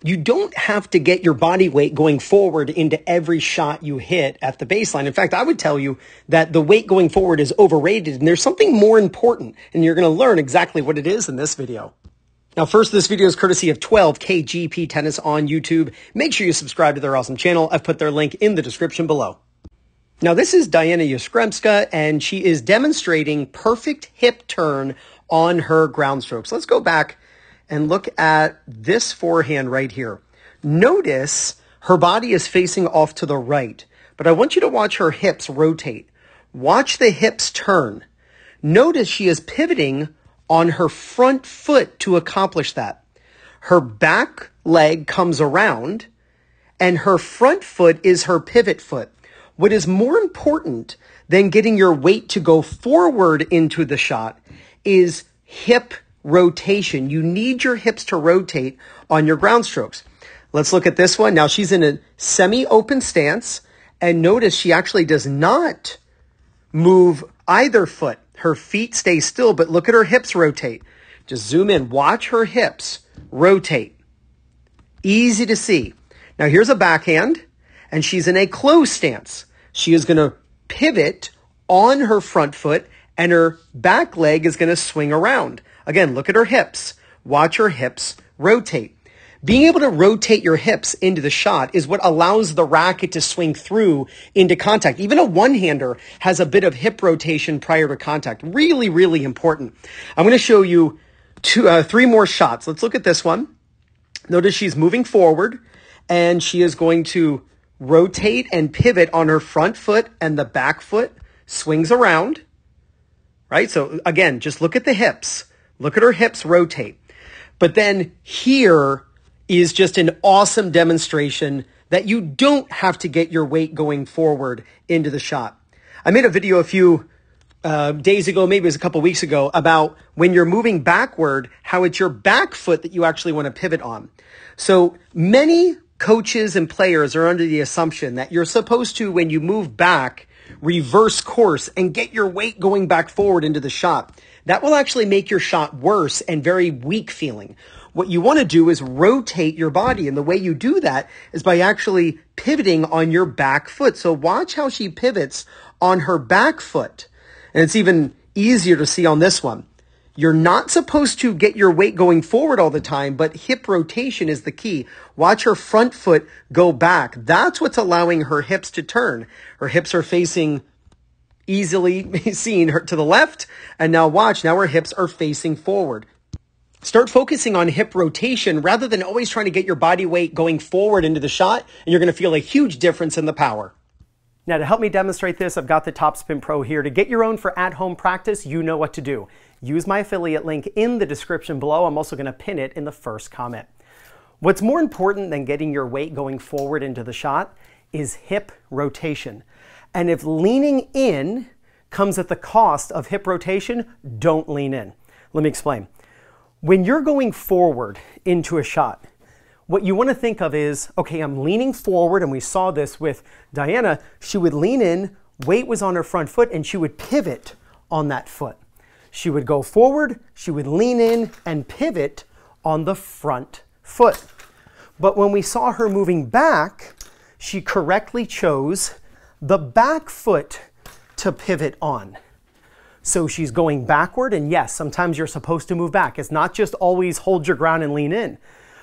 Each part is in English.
you don't have to get your body weight going forward into every shot you hit at the baseline. In fact, I would tell you that the weight going forward is overrated, and there's something more important, and you're going to learn exactly what it is in this video. Now, first, this video is courtesy of 12KGP Tennis on YouTube. Make sure you subscribe to their awesome channel. I've put their link in the description below. Now, this is Diana Jastrzębska, and she is demonstrating perfect hip turn on her ground strokes. Let's go back and look at this forehand right here. Notice her body is facing off to the right, but I want you to watch her hips rotate. Watch the hips turn. Notice she is pivoting on her front foot to accomplish that. Her back leg comes around, and her front foot is her pivot foot. What is more important than getting your weight to go forward into the shot is hip rotation. You need your hips to rotate on your ground strokes. Let's look at this one. Now she's in a semi-open stance, and notice she actually does not move either foot. Her feet stay still, but look at her hips rotate. Just zoom in. Watch her hips rotate. Easy to see. Now here's a backhand, and she's in a closed stance. She is going to pivot on her front foot, and her back leg is going to swing around. Again, look at her hips. Watch her hips rotate. Being able to rotate your hips into the shot is what allows the racket to swing through into contact. Even a one-hander has a bit of hip rotation prior to contact. Really, really important. I'm going to show you three more shots. Let's look at this one. Notice she's moving forward, and she is going to rotate and pivot on her front foot, and the back foot swings around. Right? So again, just look at the hips. Look at her hips rotate. But then here is just an awesome demonstration that you don't have to get your weight going forward into the shot. I made a video a few days ago, maybe it was a couple weeks ago, about when you're moving backward, how it's your back foot that you actually want to pivot on. So many coaches and players are under the assumption that you're supposed to, when you move back, reverse course and get your weight going back forward into the shot. That will actually make your shot worse and very weak feeling. What you want to do is rotate your body, and the way you do that is by actually pivoting on your back foot. So watch how she pivots on her back foot. And it's even easier to see on this one. You're not supposed to get your weight going forward all the time, but hip rotation is the key. Watch her front foot go back. That's what's allowing her hips to turn. Her hips are facing easily seen to the left, and now watch, now her hips are facing forward. Start focusing on hip rotation rather than always trying to get your body weight going forward into the shot, and you're going to feel a huge difference in the power. Now, to help me demonstrate this, I've got the Topspin Pro here. To get your own for at-home practice, you know what to do. Use my affiliate link in the description below. I'm also going to pin it in the first comment. What's more important than getting your weight going forward into the shot is hip rotation. And if leaning in comes at the cost of hip rotation, don't lean in. Let me explain. When you're going forward into a shot, what you want to think of is, okay, I'm leaning forward, and we saw this with Diana. She would lean in, weight was on her front foot, and she would pivot on that foot. She would go forward, she would lean in and pivot on the front foot. But when we saw her moving back, she correctly chose the back foot to pivot on. So she's going backward, and yes, sometimes you're supposed to move back. It's not just always hold your ground and lean in.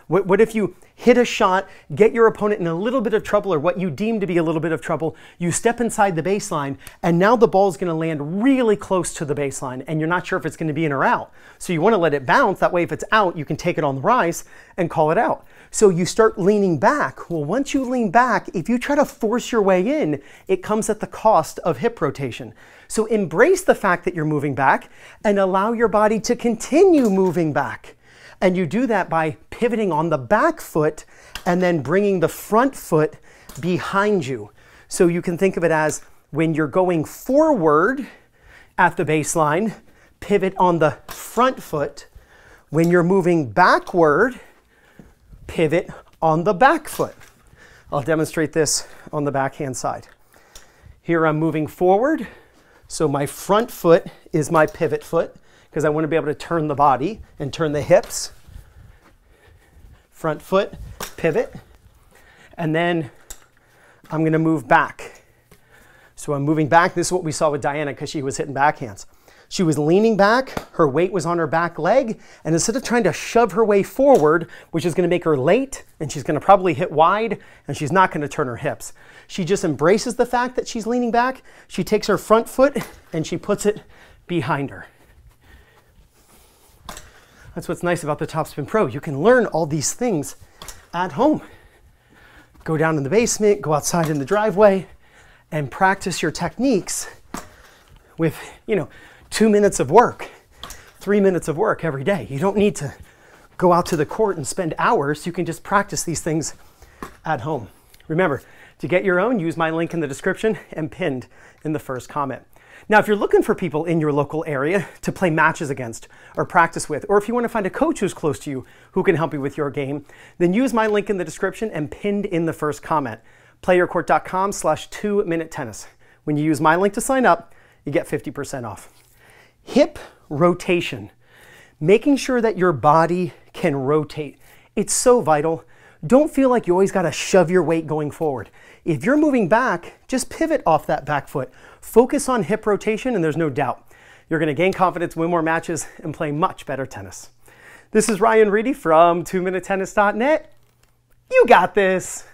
What if you hit a shot, get your opponent in a little bit of trouble, or what you deem to be a little bit of trouble, you step inside the baseline, and now the ball is going to land really close to the baseline, and you're not sure if it's going to be in or out. So you want to let it bounce. That way, if it's out, you can take it on the rise and call it out. So you start leaning back. Well, once you lean back, if you try to force your way in, it comes at the cost of hip rotation. So embrace the fact that you're moving back and allow your body to continue moving back. And you do that by pivoting on the back foot and then bringing the front foot behind you. So you can think of it as when you're going forward at the baseline, pivot on the front foot. When you're moving backward, pivot on the back foot. I'll demonstrate this on the backhand side. Here I'm moving forward, so my front foot is my pivot foot because I want to be able to turn the body and turn the hips. Front foot, pivot, and then I'm going to move back. So I'm moving back. This is what we saw with Diana because she was hitting backhands. She was leaning back, her weight was on her back leg, and instead of trying to shove her way forward, which is going to make her late, and she's going to probably hit wide, and she's not going to turn her hips. She just embraces the fact that she's leaning back. She takes her front foot and she puts it behind her. That's what's nice about the Topspin Pro. You can learn all these things at home. Go down in the basement, go outside in the driveway, and practice your techniques with, 2 minutes of work, 3 minutes of work every day. You don't need to go out to the court and spend hours. You can just practice these things at home. Remember, to get your own, use my link in the description and pinned in the first comment. Now, if you're looking for people in your local area to play matches against or practice with, or if you want to find a coach who's close to you who can help you with your game, then use my link in the description and pinned in the first comment, playyourcourt.com/2minutetennis. When you use my link to sign up, you get 50% off. Hip rotation, making sure that your body can rotate. It's so vital. Don't feel like you always got to shove your weight going forward. If you're moving back, just pivot off that back foot. Focus on hip rotation, and there's no doubt you're going to gain confidence, win more matches, and play much better tennis. This is Ryan Reedy from 2minutetennis.net. You got this.